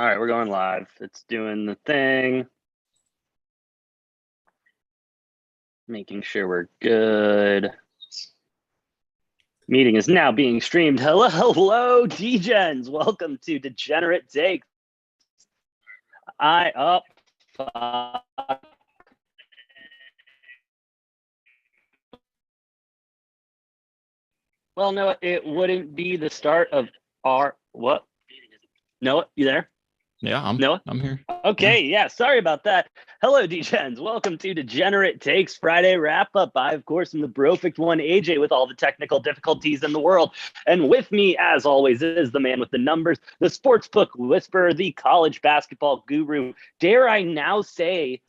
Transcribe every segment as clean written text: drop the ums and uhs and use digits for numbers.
All right, we're going live. It's doing the thing. Making sure we're good. Meeting is now being streamed. Hello, Degens. Welcome to Degenerate Takes. Well, no, it wouldn't be the start of our what? Noah, you there? Yeah, Noah? I'm here. Okay, yeah, sorry about that. Hello, Degens. Welcome to Degenerate Takes Friday wrap-up. I, of course, am the perfect one, AJ, with all the technical difficulties in the world. And with me, as always, is the man with the numbers, the sportsbook whisperer, the college basketball guru. Dare I now say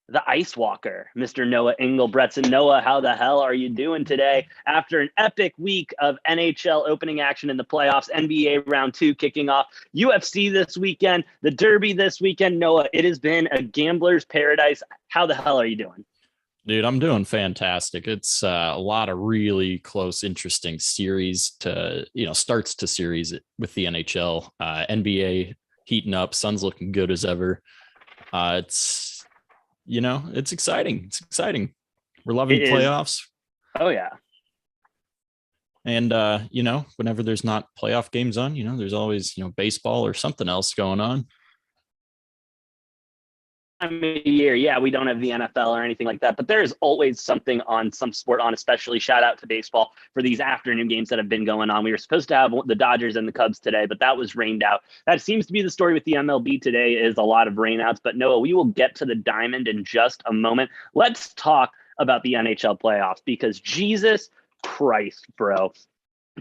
the Ice Walker, Mr. Noah Engelbretson. Noah, how the hell are you doing today? After an epic week of NHL opening action in the playoffs, NBA round 2 kicking off, UFC this weekend, the Derby this weekend. Noah, it has been a gambler's paradise. How the hell are you doing? Dude, I'm doing fantastic. It's a lot of really close, interesting series starts to series with the NHL, NBA heating up, Suns looking good as ever. It's exciting. It's exciting. We're loving playoffs. Oh, yeah. And, whenever there's not playoff games on, there's always, baseball or something else going on. Time of year, yeah, we don't have the NFL or anything like that, but there is always something on, some sport on, especially shout out to baseball for these afternoon games that have been going on. We were supposed to have the Dodgers and the Cubs today, but that was rained out. That seems to be the story with the MLB today, is a lot of rainouts. But Noah, we will get to the diamond in just a moment. Let's talk about the NHL playoffs, because Jesus Christ, bro.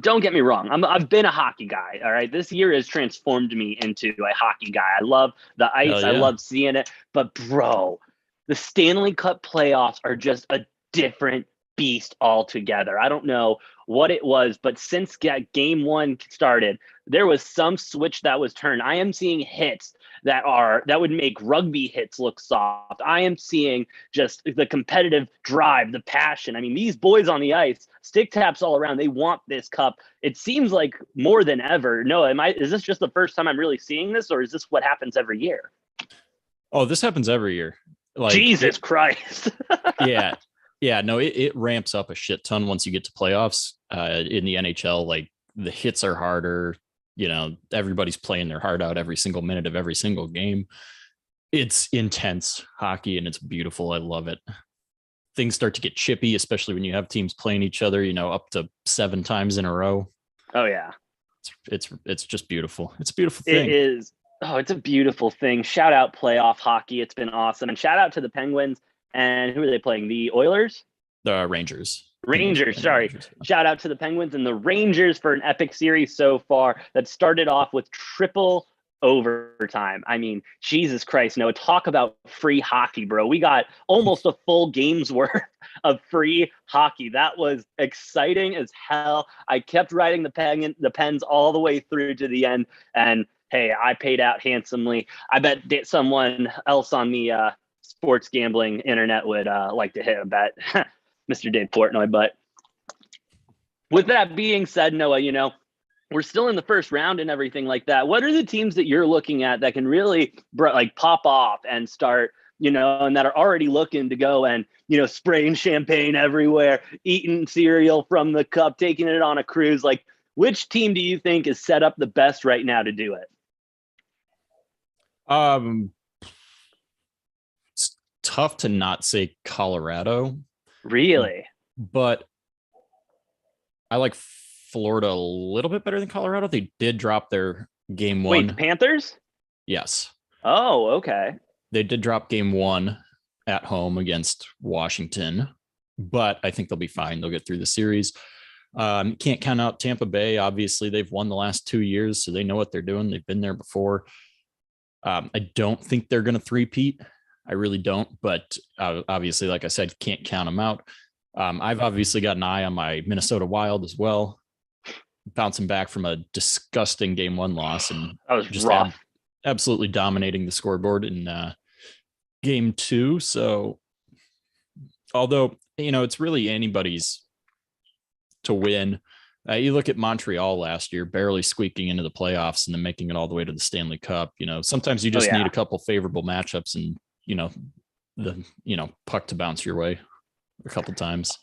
Don't get me wrong. I've been a hockey guy. All right. This year has transformed me into a hockey guy. I love the ice. Yeah. I love seeing it. But bro, the Stanley Cup playoffs are just a different beast altogether. I don't know what it was, but since game 1 started, there was some switch that was turned. I am seeing hits that would make rugby hits look soft. I am seeing just the competitive drive, the passion. I mean, these boys on the ice, stick taps all around. They want this cup. It seems like more than ever. No, is this just the first time I'm really seeing this, or is this what happens every year? Oh, this happens every year. Jesus Christ. Yeah. Yeah, no, it ramps up a shit ton once you get to playoffs. In the NHL, like, the hits are harder. Everybody's playing their heart out every single minute of every single game. It's intense hockey, and it's beautiful. I love it. Things start to get chippy, especially when you have teams playing each other, up to 7 times in a row. Oh, yeah. It's just beautiful. It's a beautiful thing. It is. Oh, it's a beautiful thing. Shout out playoff hockey. It's been awesome. And shout out to the Penguins. And who are they playing? The Oilers? The Rangers. Sorry. Rangers. Shout out to the Penguins and the Rangers for an epic series so far that started off with triple overtime. I mean, Jesus Christ, no, talk about free hockey, bro. We got almost a full game's worth of free hockey. That was exciting as hell. I kept riding the pens all the way through to the end. And hey, I paid out handsomely. I bet someone else on the sports gambling internet would like to hit a bet. Mr. Dave Portnoy. But with that being said, Noah, we're still in the first round and everything like that. What are the teams that you're looking at that can really pop off and start, and that are already looking to go and, spraying champagne everywhere, eating cereal from the cup, taking it on a cruise? Like, which team do you think is set up the best right now to do it? It's tough to not say Colorado. Really? But I like Florida a little bit better than Colorado. They did drop their game 1. Wait, the Panthers? Yes. Oh, okay. They did drop game 1 at home against Washington, but I think they'll be fine. They'll get through the series. Can't count out Tampa Bay. Obviously, they've won the last 2 years, so they know what they're doing. They've been there before. I don't think they're going to three-peat. I really don't, but obviously, like I said, can't count them out. I've obviously got an eye on my Minnesota Wild as well, bouncing back from a disgusting game 1 loss, and that was just rough. Absolutely dominating the scoreboard in game 2. So, although, it's really anybody's to win, You look at Montreal last year, barely squeaking into the playoffs and then making it all the way to the Stanley Cup. Sometimes you just need a couple favorable matchups and, the puck to bounce your way a couple times.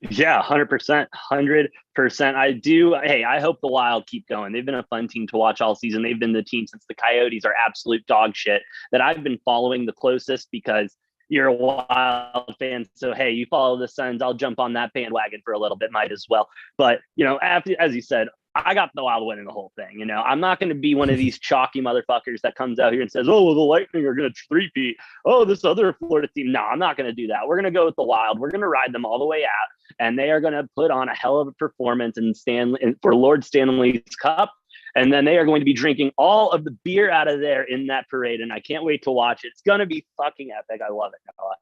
Yeah, 100%, 100%. I do. Hey, I hope the Wild keep going. They've been a fun team to watch all season. They've been the team since the Coyotes are absolute dog shit that I've been following the closest because you're a Wild fan. So, hey, you follow the Suns. I'll jump on that bandwagon for a little bit, might as well. But, after, as you said, I got the Wild winning the whole thing. I'm not going to be one of these chalky motherfuckers that comes out here and says, oh, well, the Lightning are going to three-peat. Oh, this other Florida team. No, I'm not going to do that. We're going to go with the Wild. We're going to ride them all the way out, and they are going to put on a hell of a performance for Lord Stanley's Cup. And then they are going to be drinking all of the beer out of there in that parade, and I can't wait to watch it. It's going to be fucking epic. I love it, Noah.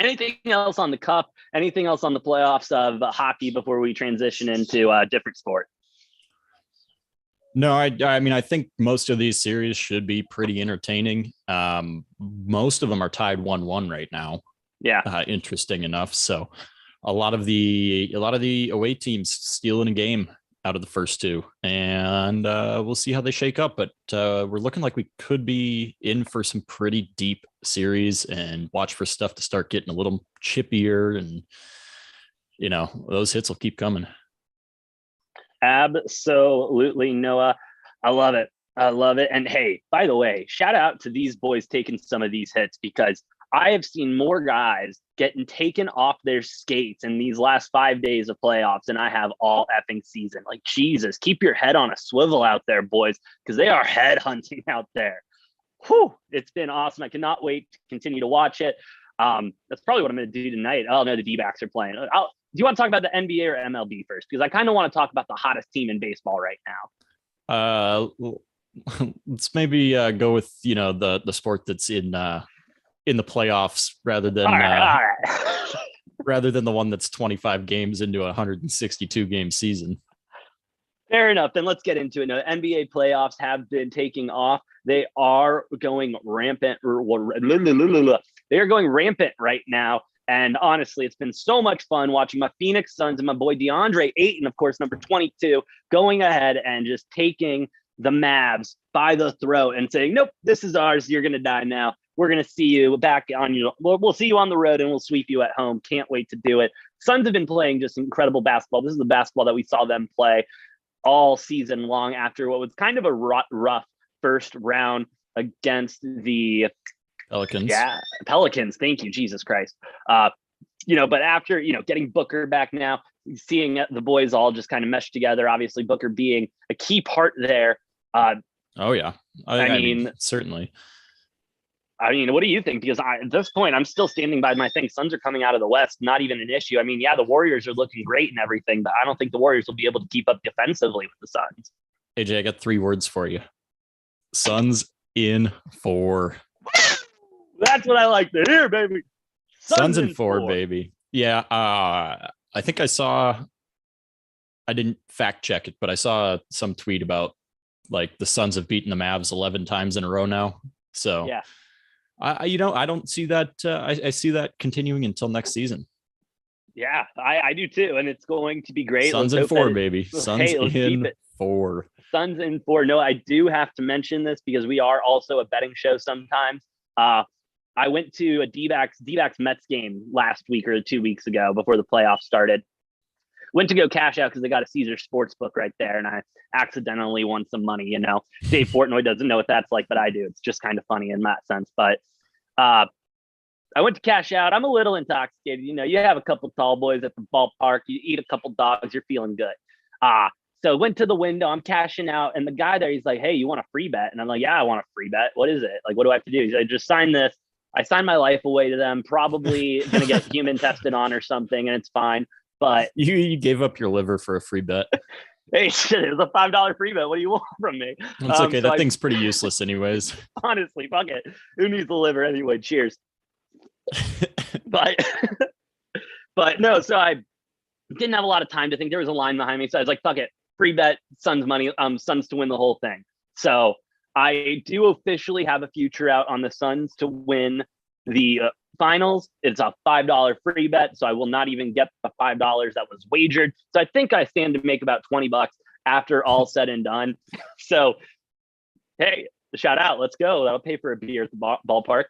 Anything else on the Cup? Anything else on the playoffs of hockey before we transition into a different sport? No, I mean, I think most of these series should be pretty entertaining. Most of them are tied 1-1 right now. Yeah. Interesting enough. So a lot of the away teams stealing a game out of the first two, and we'll see how they shake up. But we're looking like we could be in for some pretty deep series, and watch for stuff to start getting a little chippier, and those hits will keep coming. Absolutely, Noah. I love it. And hey, by the way, shout out to these boys taking some of these hits, because I have seen more guys getting taken off their skates in these last 5 days of playoffs than I have all effing season. Like, Jesus, keep your head on a swivel out there, boys, because they are head hunting out there. Whew, it's been awesome. I cannot wait to continue to watch it. That's probably what I'm going to do tonight. Oh, no, the D-backs are playing. Do you want to talk about the NBA or MLB first? Because I kind of want to talk about the hottest team in baseball right now. Let's maybe go with the sport that's in the playoffs rather than all right. rather than the one that's 25 games into a 162 game season. Fair enough. Then let's get into it. Now, NBA playoffs have been taking off. They are going rampant. They are going rampant right now. And honestly, it's been so much fun watching my Phoenix Suns and my boy DeAndre Ayton, of course, number 22, going ahead and just taking the Mavs by the throat and saying, nope, this is ours. You're going to die now. We're going to see you back on you. We'll see you on the road and we'll sweep you at home. Can't wait to do it. Suns have been playing just incredible basketball. This is the basketball that we saw them play all season long after what was kind of a rough first round against the Pelicans. Yeah, Pelicans. Thank you, Jesus Christ. But after, getting Booker back now, seeing the boys all just kind of mesh together, obviously Booker being a key part there. Oh, yeah. I mean, certainly. I mean, what do you think? Because at this point, I'm still standing by my thing. Suns are coming out of the West, not even an issue. I mean, yeah, the Warriors are looking great and everything, but I don't think the Warriors will be able to keep up defensively with the Suns. AJ, I got 3 words for you. Suns in 4. That's what I like to hear, baby. Suns in 4, baby. Yeah. I think I didn't fact check it, but I saw some tweet about like the Suns have beaten the Mavs 11 times in a row now. So yeah, I don't see that. I see that continuing until next season. Yeah, I do too. And it's going to be great. Suns in 4, baby. Suns in 4. Suns in 4. No, I do have to mention this because we are also a betting show sometimes. I went to a D-backs Mets game last week or 2 weeks ago before the playoffs started. Went to go cash out because they got a Caesar Sportsbook right there, and I accidentally won some money. Dave Portnoy doesn't know what that's like, but I do. It's just kind of funny in that sense. But I went to cash out. I'm a little intoxicated. You have a couple tall boys at the ballpark. You eat a couple dogs. You're feeling good. So went to the window. I'm cashing out, and the guy there, he's like, "Hey, you want a free bet?" And I'm like, "Yeah, I want a free bet. What is it? Like, what do I have to do?" He's like, "Just sign this." I signed my life away to them. Probably going to get human tested on or something, and it's fine. But you gave up your liver for a free bet. Hey, shit, it was a $5 free bet. What do you want from me? It's okay. That thing's pretty useless anyways. Honestly, fuck it. Who needs the liver anyway? Cheers. But no, so I didn't have a lot of time to think. There was a line behind me. So I was like, fuck it. Free bet, Suns money, Suns to win the whole thing. So I do officially have a future out on the Suns to win the finals. It's a $5 free bet, so I will not even get the $5 that was wagered. So I think I stand to make about $20 after all said and done. So, hey, shout out, let's go. That'll pay for a beer at the ballpark.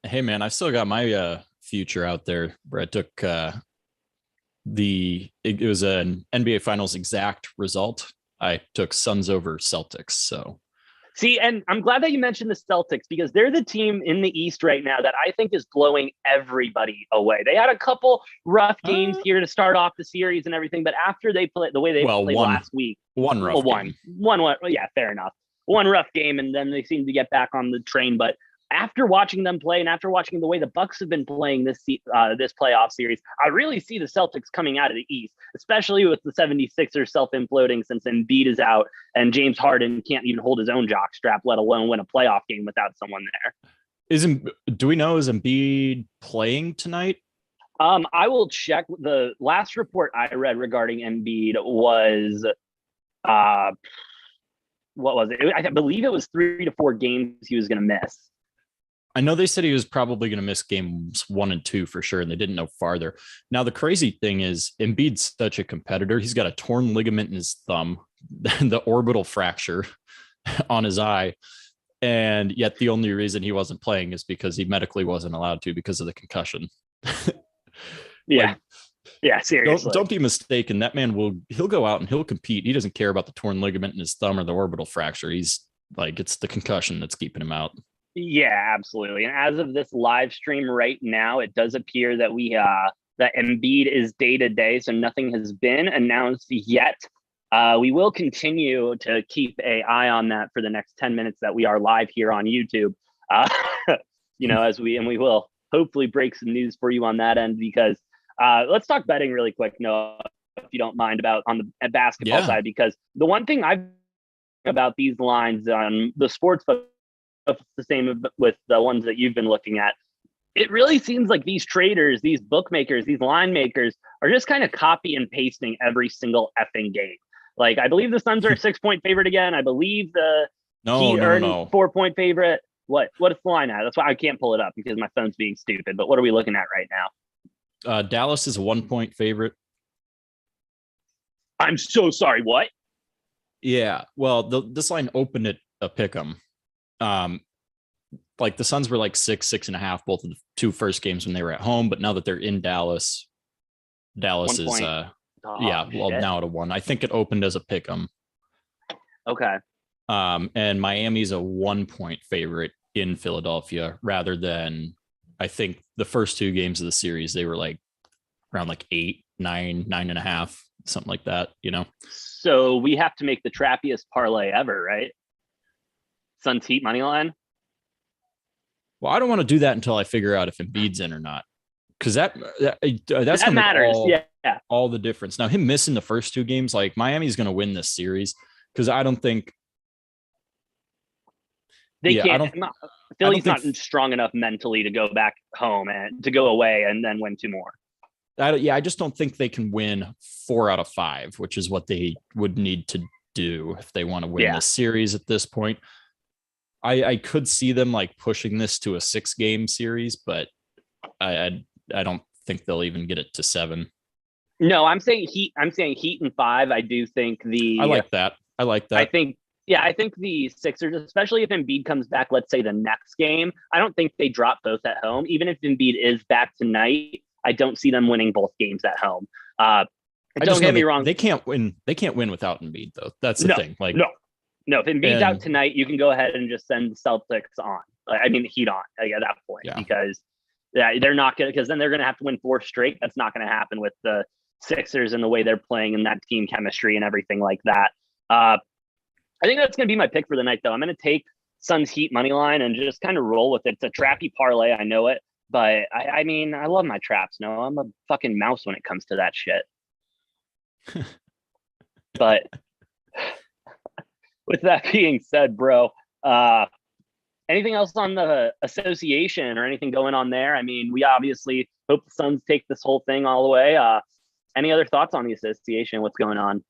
Hey man, I still got my future out there where I took it was an NBA Finals exact result. I took Suns over Celtics. So see, and I'm glad that you mentioned the Celtics because they're the team in the East right now that I think is blowing everybody away. They had a couple rough games here to start off the series and everything, but after they played the way they played last week, one game. Yeah, fair enough. One rough game, and then they seem to get back on the train. But after watching them play and after watching the way the Bucks have been playing this playoff series, I really see the Celtics coming out of the East, especially with the 76ers self-imploding since Embiid is out and James Harden can't even hold his own jockstrap, let alone win a playoff game without someone there. Do we know, is Embiid playing tonight? I will check. The last report I read regarding Embiid was what was it? I believe it was 3 to 4 games he was going to miss. I know they said he was probably going to miss games 1 and 2 for sure, and they didn't know farther. Now, the crazy thing is Embiid's such a competitor. He's got a torn ligament in his thumb, the orbital fracture on his eye, and yet the only reason he wasn't playing is because he medically wasn't allowed to because of the concussion. Yeah. Yeah, seriously. Don't be mistaken. That man he'll go out and he'll compete. He doesn't care about the torn ligament in his thumb or the orbital fracture. He's like, it's the concussion that's keeping him out. Yeah, absolutely. And as of this live stream right now, it does appear that that Embiid is day to day, so nothing has been announced yet. We will continue to keep an eye on that for the next 10 minutes that we are live here on YouTube. We will hopefully break some news for you on that end because let's talk betting really quick, Noah, if you don't mind, about on the basketball side, because the one thing I've about these lines on the sports book, the same with the ones that you've been looking at. It really seems like these traders, these bookmakers, these line makers are just kind of copy and pasting every single effing game. Like, I believe the Suns are a 6-point favorite again. I believe the Heat are a 4-point favorite. What is the line at? That's why I can't pull it up because my phone's being stupid. But what are we looking at right now? Dallas is a 1-point favorite. I'm so sorry. What? Yeah. Well, this line opened at a pick'em. Like the Suns were like 6.5 both of the 2 first games when they were at home, but now that they're in Dallas is now at a 1. I think it opened as a pick'em. Okay. And Miami's a 1-point favorite in Philadelphia rather than, I think the first 2 games of the series they were like around like 8, 9, 9.5, something like that, So we have to make the trappiest parlay ever, right? Suns Heat money line. Well, I don't want to do that until I figure out if Embiid's in or not, because that's that matters. All the difference. Now, him missing the first 2 games, like Miami's going to win this series because I don't think they can't. Philly's not strong enough mentally to go back home and to go away and then win 2 more. I just don't think they can win 4 out of 5, which is what they would need to do if they want to win this series at this point. I could see them like pushing this to a 6-game series, but I don't think they'll even get it to 7. No, I'm saying Heat. I'm saying Heat in 5. I do think I like that. I think the Sixers, especially if Embiid comes back, let's say the next game, I don't think they drop both at home. Even if Embiid is back tonight, I don't see them winning both games at home. Don't get me wrong. They can't win. They can't win without Embiid, though. That's the thing. Like, no. If Embiid's out tonight, you can go ahead and just send the Celtics on. I mean, the Heat on at that point because they're not going to. Because then they're going to have to win 4 straight. That's not going to happen with the Sixers and the way they're playing and that team chemistry and everything like that. I think that's going to be my pick for the night, though. I'm going to take Suns Heat money line and just kind of roll with it. It's a trappy parlay, I know it, but I mean, I love my traps. No, I'm a fucking mouse when it comes to that shit. But with that being said, bro, anything else on the association or anything going on there? I mean, we obviously hope the Suns take this whole thing all the way. Any other thoughts on the association? What's going on?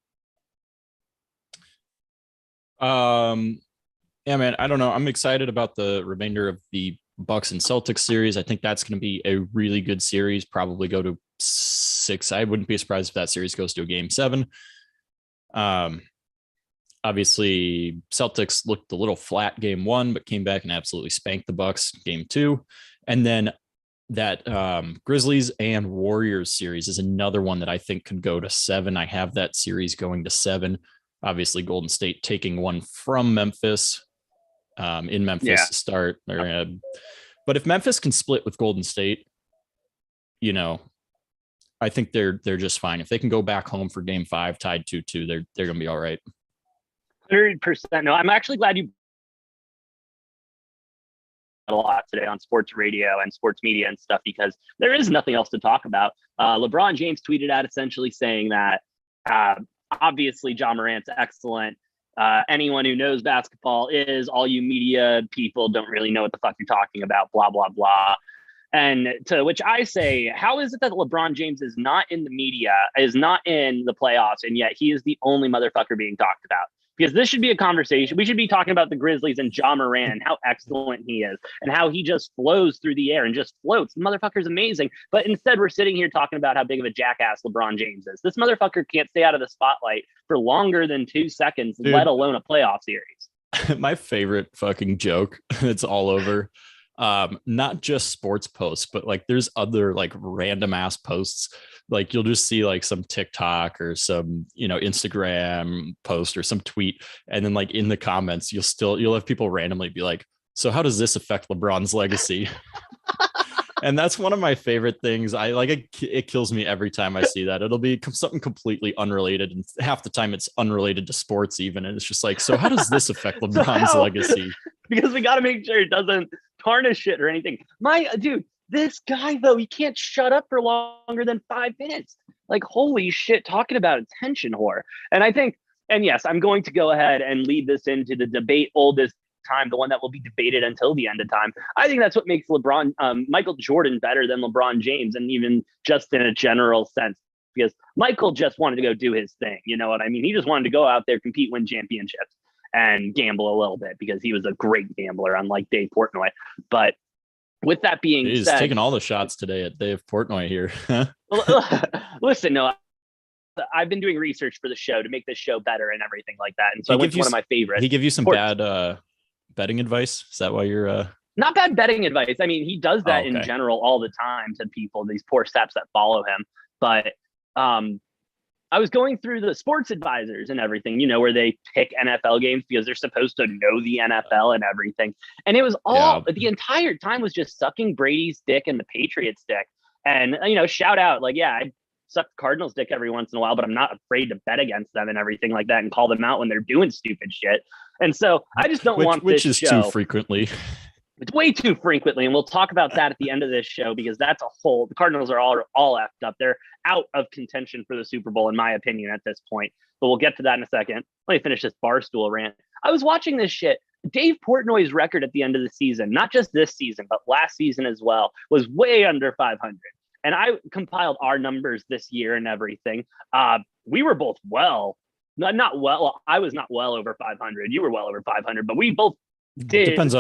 Yeah, man, I don't know. I'm excited about the remainder of the Bucks and Celtics series. I think that's going to be a really good series. Probably go to 6. I wouldn't be surprised if that series goes to a game 7. Obviously, Celtics looked a little flat game 1, but came back and absolutely spanked the Bucks game 2. And then that Grizzlies and Warriors series is another one that I think could go to 7. I have that series going to 7. Obviously, Golden State taking one from Memphis in Memphis to start. But if Memphis can split with Golden State, I think they're just fine. If they can go back home for game 5 tied 2-2, they're going to be all right. 100%. No, I'm actually glad you a lot today on sports radio and sports media and stuff, because there is nothing else to talk about. LeBron James tweeted out essentially saying that obviously Ja Morant's excellent. Anyone who knows basketball is, all you media people don't really know what the fuck you're talking about, blah, blah, blah. And to which I say, how is it that LeBron James is not in the media, is not in the playoffs, and yet he is the only motherfucker being talked about? Because this should be a conversation. We should be talking about the Grizzlies and Ja Morant and how excellent he is and how he just flows through the air and just floats. The motherfucker's amazing. But instead, we're sitting here talking about how big of a jackass LeBron James is. This motherfucker can't stay out of the spotlight for longer than 2 seconds, dude, let alone a playoff series. My favorite fucking joke, it's all over. Not just sports posts, but like there's other like random ass posts. Like you'll just see like some TikTok or some, Instagram post or some tweet. And then like in the comments, you'll have people randomly be like, so how does this affect LeBron's legacy? And that's one of my favorite things. I like it kills me every time I see that. It'll be something completely unrelated. And half the time it's unrelated to sports even. And it's just like, so how does this affect LeBron's legacy? Because we got to make sure it doesn't tarnish it or anything. Dude, this guy, though, he can't shut up for longer than 5 minutes. Like, holy shit, talking about attention whore. And I think, and yes, I'm going to go ahead and lead this into the debate oldest time, the one that will be debated until the end of time. I think that's what makes Michael Jordan better than LeBron James, and even just in a general sense, because Michael just wanted to go do his thing. You know what I mean? He just wanted to go out there, compete, win championships, and gamble a little bit because he was a great gambler, unlike Dave Portnoy. But with that being said, he's taking all the shots today at Dave Portnoy here. Listen, no, I've been doing research for the show to make this show better and everything like that. And so I went to one of my favorites. He give you some bad betting advice? Is that why you're not bad betting advice? I mean, he does that in general all the time to people, these poor saps that follow him. But I was going through the sports advisors and everything, where they pick NFL games because they're supposed to know the NFL and everything. And it was all the entire time was just sucking Brady's dick and the Patriots' dick. And, shout out, I suck the Cardinals' dick every once in a while, but I'm not afraid to bet against them and everything like that and call them out when they're doing stupid shit. And so I just don't want which this is show. Too frequently. It's way too frequently, and we'll talk about that at the end of this show, because that's a whole. The Cardinals are all effed up. They're out of contention for the Super Bowl, in my opinion, at this point. But we'll get to that in a second. Let me finish this Barstool rant. I was watching this shit. Dave Portnoy's record at the end of the season, not just this season, but last season as well, was way under 500. And I compiled our numbers this year and everything. We were both not well. I was not well over 500. You were well over 500, but we both did. Depends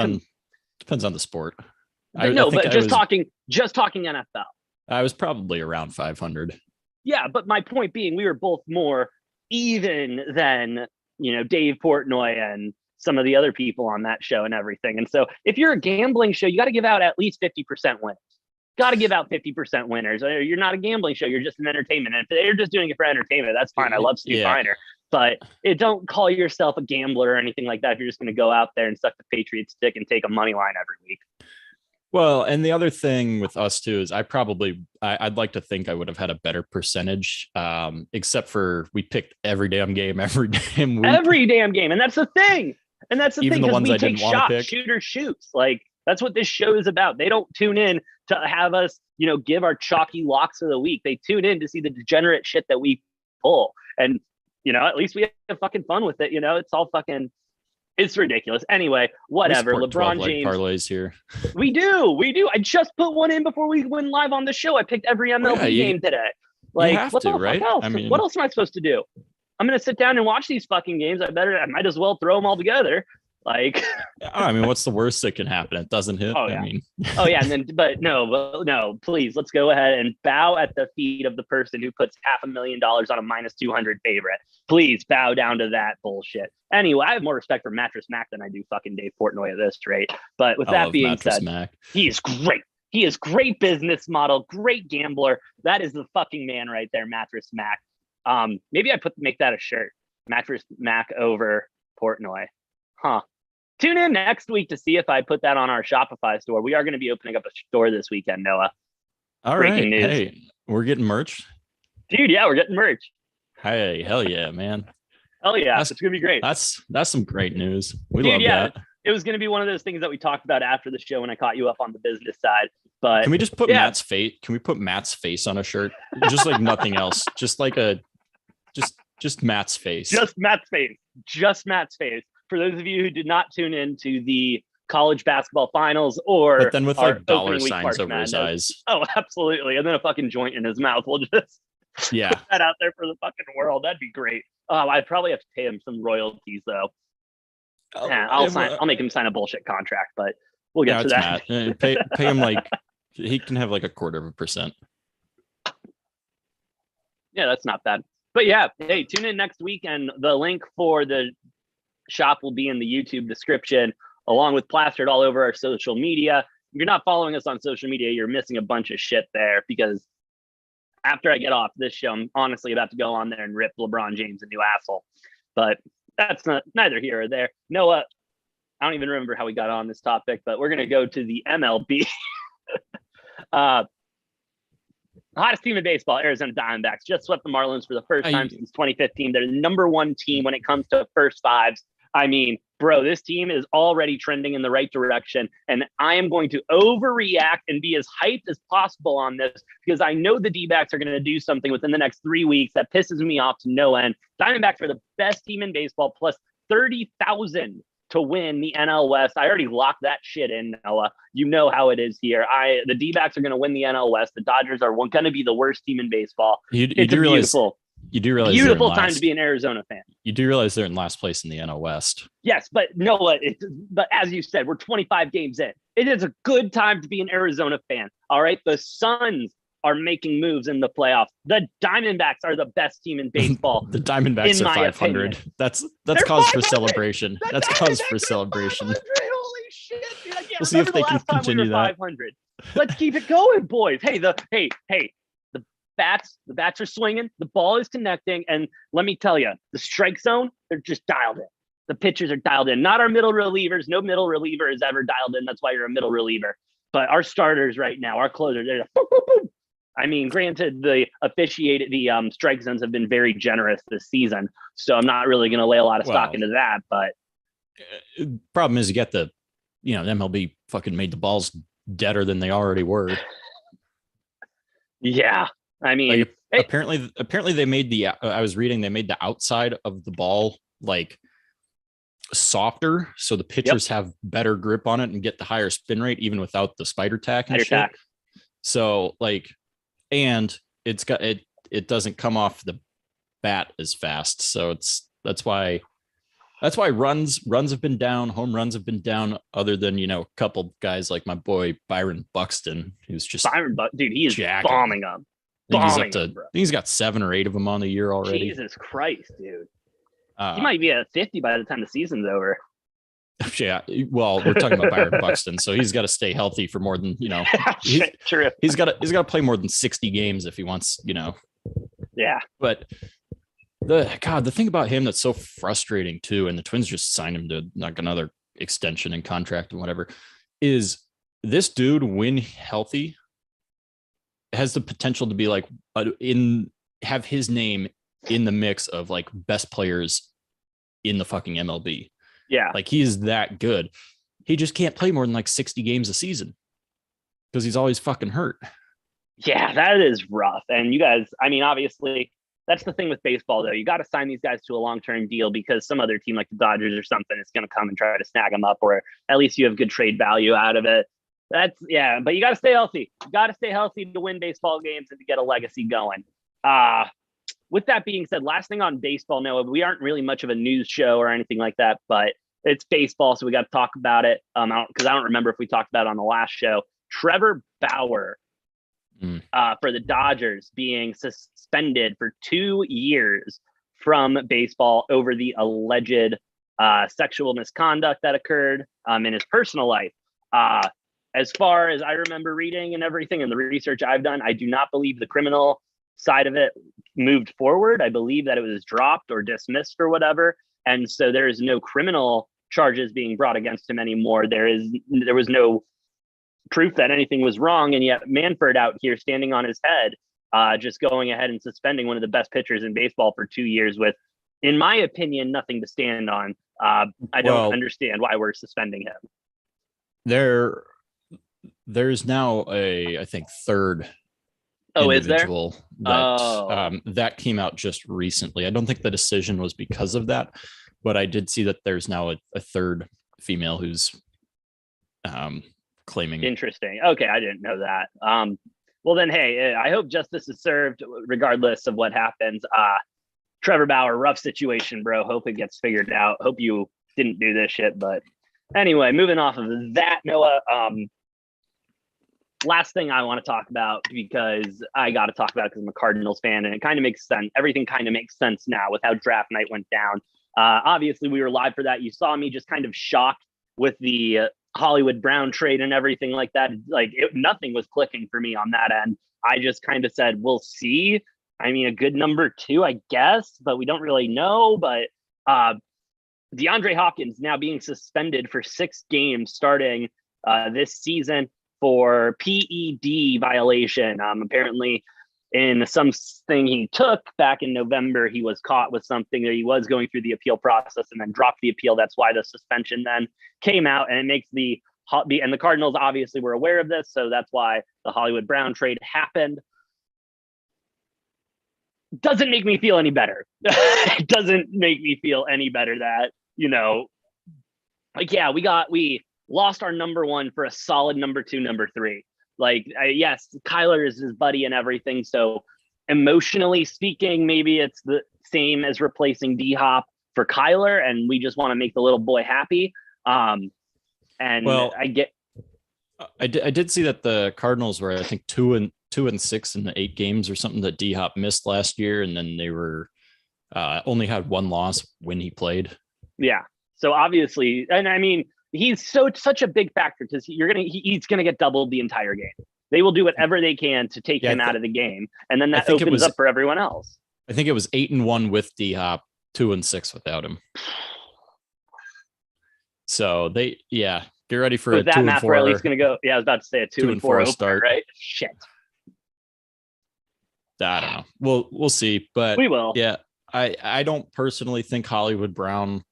on the sport. But just talking NFL. I was probably around 500. Yeah, but my point being, we were both more even than, Dave Portnoy and some of the other people on that show and everything. And so if you're a gambling show, you got to give out at least 50% winners. Got to give out 50% winners. You're not a gambling show. You're just an entertainment. And if they're just doing it for entertainment, that's fine. I love Steve Reiner. But don't call yourself a gambler or anything like that if you're just going to go out there and suck the Patriots' dick and take a money line every week. Well, and the other thing with us too is I'd like to think I would have had a better percentage, except for we picked every damn game, every damn week. Every damn game. And that's the thing. And that's the Even thing. the ones we I take didn't want to pick. Shooter shoots. That's what this show is about. They don't tune in to have us, give our chalky locks of the week. They tune in to see the degenerate shit that we pull. And at least we have fucking fun with it. It's all fucking, it's ridiculous. Anyway, whatever. LeBron James parlays here. We do. I just put one in before we went live on the show. I picked every MLB game today. You have what to, the right? fuck else? I mean, what else am I supposed to do? I'm going to sit down and watch these fucking games. I might as well throw them all together. Like, I mean, what's the worst that can happen? It doesn't hit. oh yeah, I mean, and then, but no, please, let's go ahead and bow at the feet of the person who puts $500,000 on a -200 favorite. Please bow down to that bullshit. Anyway, I have more respect for Mattress Mac than I do fucking Dave Portnoy at this rate. But with I that love being Mattress said, Mac. he is great. He is great business model, great gambler. That is the fucking man right there, Mattress Mac. Maybe I make that a shirt. Mattress Mac over Portnoy. Huh. Tune in next week to see if I put that on our Shopify store. We are going to be opening up a store this weekend, Noah. All Breaking right. news. Hey, we're getting merch. Dude, yeah, we're getting merch. Hey, hell yeah, man. Hell yeah. It's going to be great. That's some great news. We Dude, love yeah, that. It was going to be one of those things that we talked about after the show when I caught you up on the business side. But can we just put Matt's face? Can we put Matt's face on a shirt? Just like nothing else. Just like just Matt's face. Just Matt's face. Just Matt's face. For those of you who did not tune in to the college basketball finals or but then with like dollar signs over his eyes. Oh, absolutely. And then a fucking joint in his mouth. We'll just put that out there for the fucking world. That'd be great. I'd probably have to pay him some royalties though. I'll make him sign a bullshit contract, but we'll get to that. Matt. Pay him like he can have like 0.25%. Yeah, that's not bad. But yeah, hey, tune in next week, and the link for the shop will be in the YouTube description, along with plastered all over our social media. If you're not following us on social media, you're missing a bunch of shit there, because after I get off this show, I'm honestly about to go on there and rip LeBron James a new asshole. But that's neither here or there. Noah, I don't even remember how we got on this topic, but we're going to go to the MLB. Hottest team in baseball, Arizona Diamondbacks, just swept the Marlins for the first time since 2015. They're the number one team when it comes to first fives. I mean, bro, this team is already trending in the right direction, and I am going to overreact and be as hyped as possible on this, because I know the D-backs are going to do something within the next 3 weeks that pisses me off to no end. Diamondbacks are the best team in baseball, plus 30,000 to win the NL West. I already locked that shit in, Noah. You know how it is here. The D-backs are going to win the NL West. The Dodgers are going to be the worst team in baseball. You do realize beautiful time to be an Arizona fan. You do realize they're in last place in the NL West. Yes, but Noah, but as you said, we're 25 games in. It is a good time to be an Arizona fan. All right, the Suns are making moves in the playoffs. The Diamondbacks are the best team in baseball. The Diamondbacks are 500. Opinion. That's cause for celebration. That's cause for celebration. Holy shit, dude! We'll see if they can continue that. 500. Let's keep it going, boys. Hey, the bats are swinging. The ball is connecting, and let me tell you, the strike zone, they're just dialed in. The pitchers are dialed in. Not our middle relievers. No middle reliever is ever dialed in. That's why you're a middle reliever. But our starters right now, our closers, they're just boom, boom, boom. I mean, granted, the strike zones have been very generous this season, so I'm not really going to lay a lot of stock into that. But problem is, you get the MLB fucking made the balls deader than they already were. Yeah, I mean, apparently they made I was reading they made the outside of the ball like softer, so the pitchers have better grip on it and get the higher spin rate even without the spider tack and shit. So like. And it doesn't come off the bat as fast. So that's why runs have been down, home runs have been down, other than, a couple guys like my boy Byron Buxton, who's just dude, he is bombing them. I think he's got 7 or 8 of them on the year already. Jesus Christ, dude. He might be at 50 by the time the season's over. Yeah, well, we're talking about Byron Buxton, so he's got to stay healthy for more than he's got to play more than 60 games if he wants, Yeah, but the thing about him that's so frustrating too, and the Twins just signed him to like another extension and contract and whatever, is this dude, when healthy, has the potential to be like have his name in the mix of like best players in the fucking MLB. Yeah. Like he's that good. He just can't play more than like 60 games a season because he's always fucking hurt. Yeah, that is rough. And you guys, I mean, obviously that's the thing with baseball though. You got to sign these guys to a long-term deal because some other team like the Dodgers or something is going to come and try to snag them up, or at least you have good trade value out of it. But you got to stay healthy. You got to stay healthy to win baseball games and to get a legacy going. With that being said, last thing on baseball, Noah, we aren't really much of a news show or anything like that, but it's baseball, so we got to talk about it. Because I don't remember if we talked about it on the last show. Trevor Bauer for the Dodgers being suspended for 2 years from baseball over the alleged sexual misconduct that occurred in his personal life. As far as I remember reading and everything and the research I've done, I do not believe the criminal side of it moved forward. I believe that it was dropped or dismissed or whatever. And so there is no criminal charges being brought against him anymore. There was no proof that anything was wrong. And yet Manfred out here standing on his head, just going ahead and suspending one of the best pitchers in baseball for 2 years with, in my opinion, nothing to stand on. I don't understand why we're suspending him. There's now I think third individual that came out just recently. I don't think the decision was because of that, but I did see that there's now a third female who's claiming. Interesting. Okay, I didn't know that. Well then, hey, I hope justice is served regardless of what happens. Trevor Bauer, rough situation, bro. Hope it gets figured out. Hope you didn't do this shit. But anyway, moving off of that, Noah, last thing I want to talk about, because I got to talk about it because I'm a Cardinals fan, and it kind of makes sense. Everything kind of makes sense now with how draft night went down. Obviously, we were live for that. You saw me just kind of shocked with the Hollywood Brown trade and everything like that. Like nothing was clicking for me on that end. I just kind of said, we'll see. I mean, a good number 2, I guess, but we don't really know. But DeAndre Hopkins now being suspended for 6 games starting this season for PED violation. Apparently in something he took back in November, he was caught with something that he was going through the appeal process and then dropped the appeal. That's why the suspension then came out, and it makes and the Cardinals obviously were aware of this. So that's why the Hollywood Brown trade happened. Doesn't make me feel any better. It doesn't make me feel any better that, we lost our number 1 for a solid number 2, number 3. Yes, Kyler is his buddy and everything. So emotionally speaking, maybe it's the same as replacing D-Hop for Kyler, and we just want to make the little boy happy. I did see that the Cardinals were, I think, 2-6 in the 8 games or something that D-Hop missed last year, and then they were only had 1 loss when he played. Yeah. So obviously, and I mean, he's such a big factor because he's gonna get doubled the entire game. They will do whatever they can to take him out of the game, and then that opens up for everyone else. I think it was 8-1 with D-Hop, 2-6 without him. So get ready for a 2-4. That math, we're at least gonna go. Yeah, I was about to say a 2-4 start, right? Shit. I don't know. We'll see, but we will. Yeah, I don't personally think Hollywood Brown.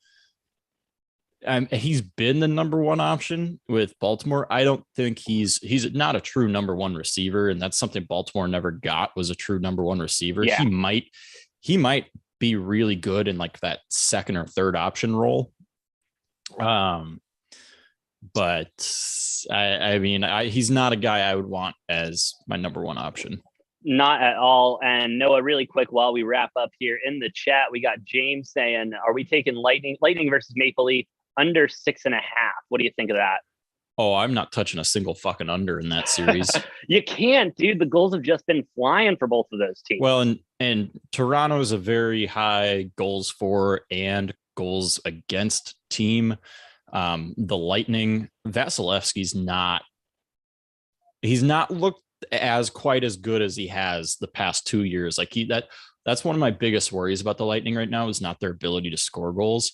He's been the number 1 option with Baltimore. I don't think he's not a true number 1 receiver, and that's something Baltimore never got, was a true number 1 receiver. Yeah. He might be really good in like that second or third option role. But I mean, he's not a guy I would want as my number 1 option. Not at all. And Noah, really quick, while we wrap up here in the chat, we got James saying, are we taking Lightning versus Maple Leaf under 6.5? What do you think of that? Oh, I'm not touching a single fucking under in that series. You can't, dude. The goals have just been flying for both of those teams. Well, and Toronto is a very high goals for and goals against team. The Lightning, Vasilevsky's he's not looked as quite as good as he has the past 2 years. That's one of my biggest worries about the Lightning right now, is not their ability to score goals.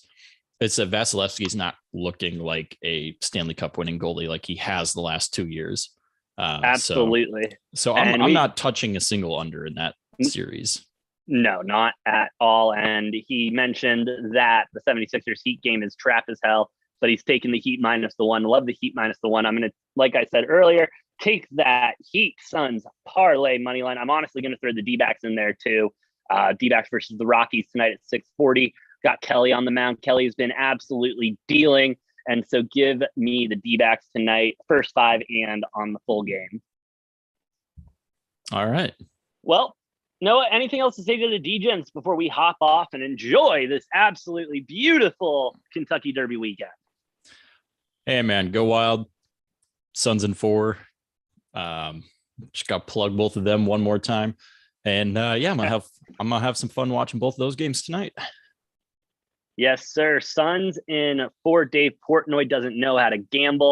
It's that Vasilevsky's not looking like a Stanley Cup winning goalie like he has the last 2 years. Absolutely. So I'm not touching a single under in that series. No, not at all. And he mentioned that the 76ers Heat game is trap as hell, but he's taking the Heat -1. Love the Heat -1. I'm going to, like I said earlier, take that Heat Suns parlay money line. I'm honestly going to throw the D-backs in there too. D-backs versus the Rockies tonight at 640. Got Kelly on the mound. Kelly's been absolutely dealing. And so give me the D-backs tonight, first 5 and on the full game. All right. Well, Noah, anything else to say to the Degens before we hop off and enjoy this absolutely beautiful Kentucky Derby weekend? Hey man, go Wild. Suns in 4. Just got to plug both of them one more time. And I'm gonna have some fun watching both of those games tonight. Yes, sir. Suns in 4. Dave Portnoy doesn't know how to gamble.